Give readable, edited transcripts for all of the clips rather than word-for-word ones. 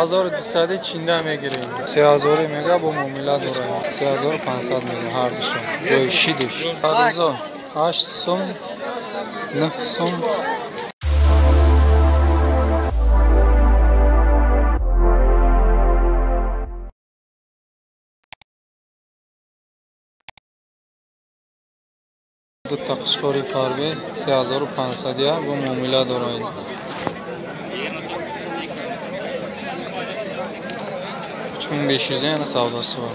1200 Çin'de mi gireyim? 3000 mega bu muamele durayım. 3500 mega her dışım. Joy şidiş. Arıza 8 son 9 son. دو تقشکاری فربه 3500 یا bu muamele durayım. $3500 yani savdosu var.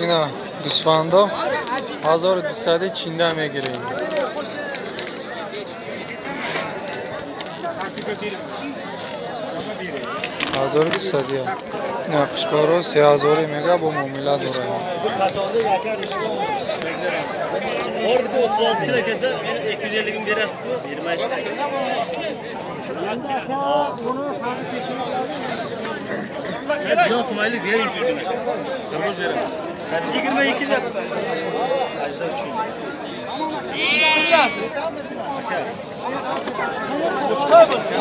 Yine Güsfanda 1200 Çin'de mi gireyim? $1200 ya. Ne kışkaro 3000 mega bu muamele durayım. Orada 36 kilo kese 250 bin birası 20 ay. Yok maylı bir yer istiyorsun. Kırmızı bir yer. 22 de. Acıda uçuyor. Hiç kırmızı. Uçkay basın.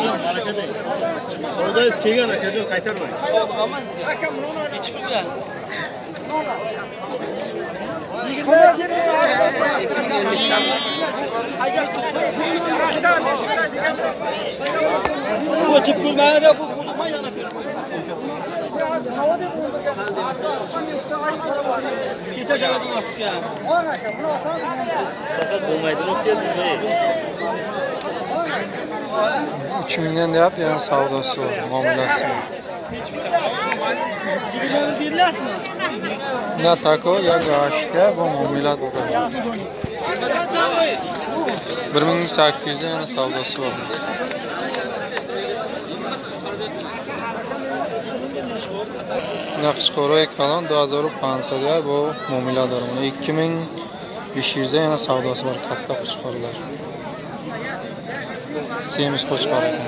Orada eskiye rakacı kaytarmayın. Hiç kırmızı. Bu çıkmaya da bu kuruma yanıyor. Hiç acaba yok ya. Olmaydı yok geldi be. 3000'den de yap yani savdosu var, muamelesi var. Ne tako ya gâşte bu muamele durayım. 1800 yani savdosu var. Nakşkoroy kalan 2500 ya bu muamele durayım. 2500 yani savdosu var katta kuşkarlar. Semiz kuşkar ekan.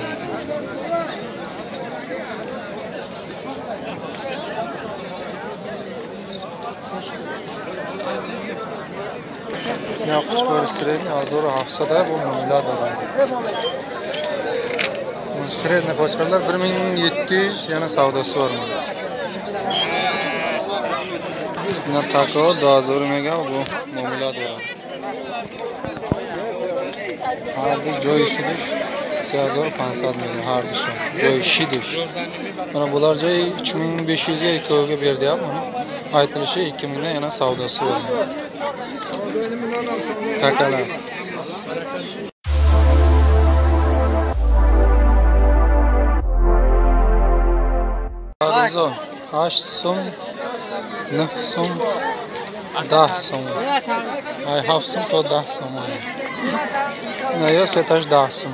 Ne kuşkar sireni azor hafsada bu muamele durayım. Sireni kuşkarlar 1700 yani savdosu var. Ne tako 2000 mega bu muamele durayım. Harbi joy şidiş 3500 mega her dışım. Joy şidiş. Bana bunlar joy 3500'e ekoga berdi ya bana. Aytılışı 2000'e yana savdosu var. Takalar. Arıza 8 son 9 son 10 son. Ay hafsın to 10 son. Ne ya setaş 10 son.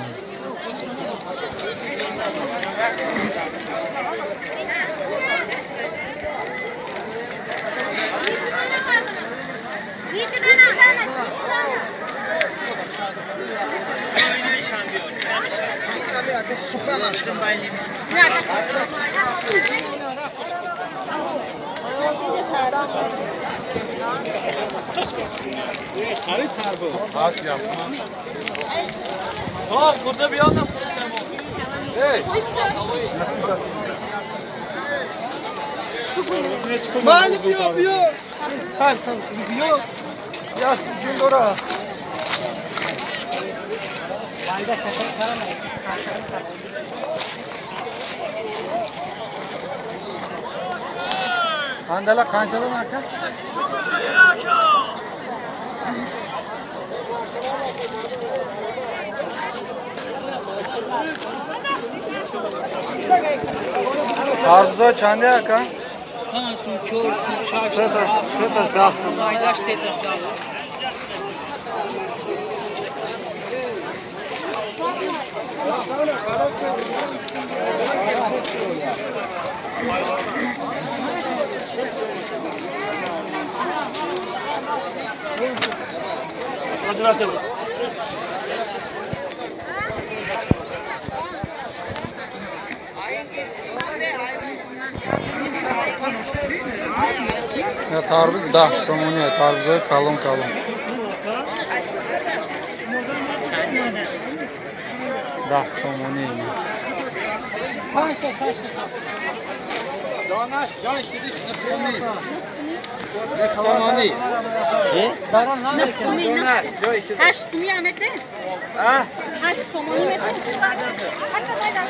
At yapma. Ha burada bir adam. Hey. Malik yapıyor. Tamam yok. Yasin Cundora. Andala kanchadan aka. Karpuza çande aka. Kansın, körsün, çarşın. Sıfır kalsın. Aydaş sedir kalsın. Ya tarvuz da somunya tarvuza kalın kalın. 10 somon yeydi. Danaş, can şidik, nefsumi. Nefsamani. Nefsumi, nefsumi. 8 so'mi ham aytdi. Ha? 8 somoni aytdi. Hatta mayda.